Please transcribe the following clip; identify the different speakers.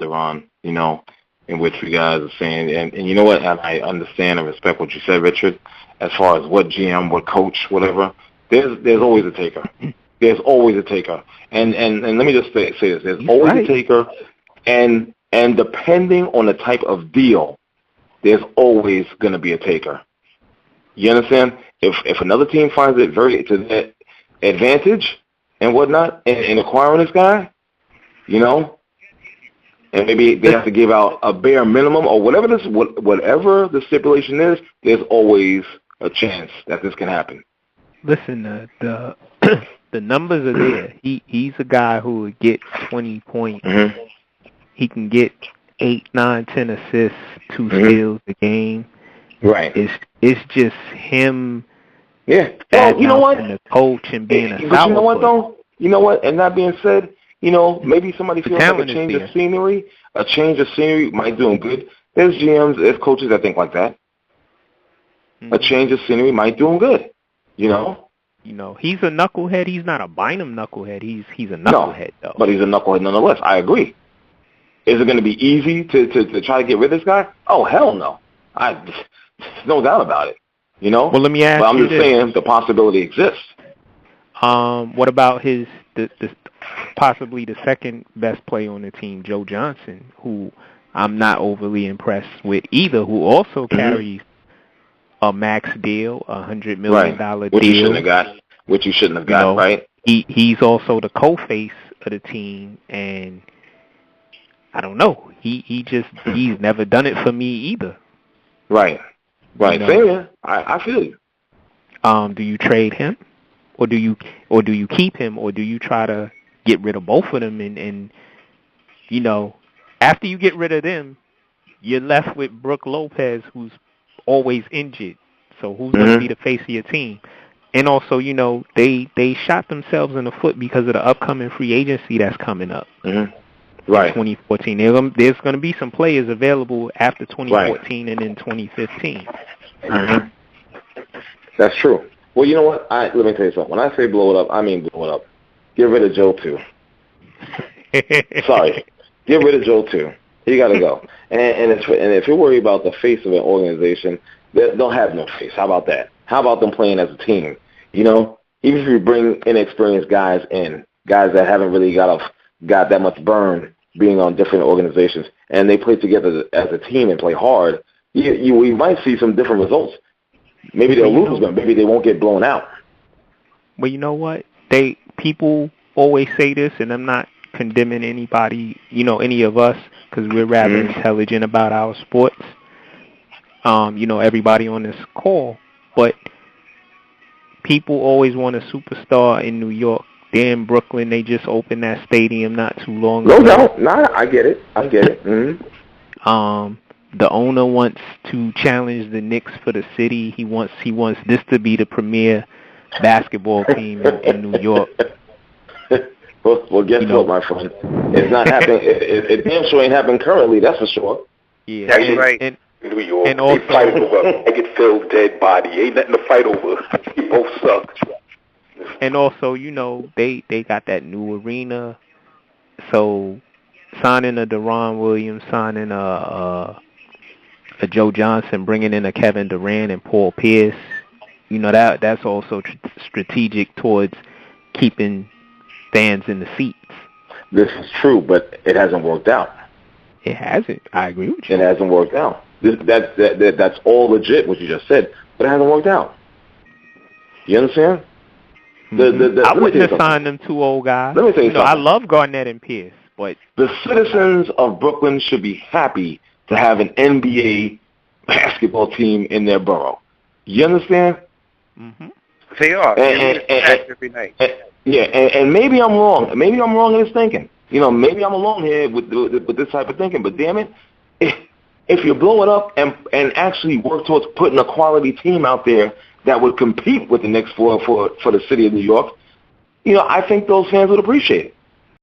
Speaker 1: Deron, in which you guys are saying, and you know what, and I understand and respect what you said, Richard, as far as what GM, what coach, whatever, there's always a taker. There's always a taker. And let me just say this. There's always a taker, and depending on the type of deal, there's always going to be a taker. You understand? If another team finds it very to their advantage and whatnot in acquiring this guy, and maybe they have to give out a bare minimum or whatever the stipulation is, there's always a chance that this can happen.
Speaker 2: Listen, the numbers are there. He's a guy who would get 20 points. Mm-hmm. He can get 8, 9, 10 assists, 2 steals a game.
Speaker 1: Right.
Speaker 2: It's just him.
Speaker 1: Yeah. Well, you know what?
Speaker 2: And the coach and being a sourpuss.
Speaker 1: But you know what though? You know what? And that being said, maybe somebody feels like a change of scenery. A change of scenery might do him good. There's GMs, there's coaches that think like that. Mm-hmm. A change of scenery might do him good. He's
Speaker 2: a knucklehead. He's not a Bynum knucklehead. He's a knucklehead, though.
Speaker 1: But he's a knucklehead nonetheless. I agree. Is it going to be easy to try to get rid of this guy? Oh, hell no. There's no doubt about it.
Speaker 2: Well, let me ask you.
Speaker 1: But I'm just saying the possibility exists.
Speaker 2: What about the possibly the second best player on the team, Joe Johnson, who I'm not overly impressed with either, who also carries a max deal, $100 million deal.
Speaker 1: Which you shouldn't have got, right?
Speaker 2: He's also the co-face of the team, and I don't know. He's never done it for me either.
Speaker 1: Right. Same here. I feel you.
Speaker 2: Do you trade him, or do you keep him, or do you try to get rid of both of them? And after you get rid of them, you're left with Brook Lopez, who's always injured. So who's going to be the face of your team? And also, they shot themselves in the foot because of the upcoming free agency that's coming up.
Speaker 1: Mm-hmm. Right.
Speaker 2: In 2014. There's going to be some players available after 2014 and in 2015.
Speaker 1: Mm-hmm. That's true. Well, you know what? Let me tell you something. When I say blow it up, I mean blow it up. Get rid of Joe, too. Sorry. Get rid of Joe, too. He got to go. And if you're worried about the face of an organization, they'll have no face. How about that? How about them playing as a team? Even if you bring inexperienced guys in, guys that haven't really got that much burn being on different organizations, and they play together as a team and play hard, we might see some different results. Maybe they'll lose, but maybe they won't get blown out.
Speaker 2: Well, you know what? People always say this, and I'm not condemning anybody, any of us, because we're rather intelligent about our sports. Everybody on this call, but people always want a superstar in New York. They're in Brooklyn. They just opened that stadium not too long ago.
Speaker 1: No, I get it. Mm-hmm.
Speaker 2: The owner wants to challenge the Knicks for the city. He wants this to be the premier basketball team in New York.
Speaker 1: Well, guess what, my friend? It's not happening. It damn sure ain't happening currently. That's for sure.
Speaker 2: Yeah,
Speaker 3: that's right.
Speaker 4: In New York,
Speaker 2: and also,
Speaker 4: they fight over a Megan-filled dead body. Ain't nothing to fight over. You both suck.
Speaker 2: And also, they got that new arena. So signing a Deron Williams, signing a Joe Johnson, bringing in a Kevin Durant and Paul Pierce, that's also strategic towards keeping fans in the seats.
Speaker 1: This is true, but it hasn't worked out.
Speaker 2: It hasn't. I agree with you.
Speaker 1: It hasn't worked out. That's all legit, what you just said, but it hasn't worked out. You understand?
Speaker 2: I wouldn't have signed them two old guys.
Speaker 1: Let me tell you something.
Speaker 2: I love Garnett and Pierce, but
Speaker 1: the citizens of Brooklyn should be happy to have an NBA basketball team in their borough. You understand?
Speaker 3: Mm-hmm. They are. Every night.
Speaker 1: And maybe I'm wrong. Maybe I'm wrong in this thinking. Maybe I'm alone here with this type of thinking. But damn it, if you blow it up and actually work towards putting a quality team out there that would compete with the Knicks for the city of New York, I think those fans would appreciate it.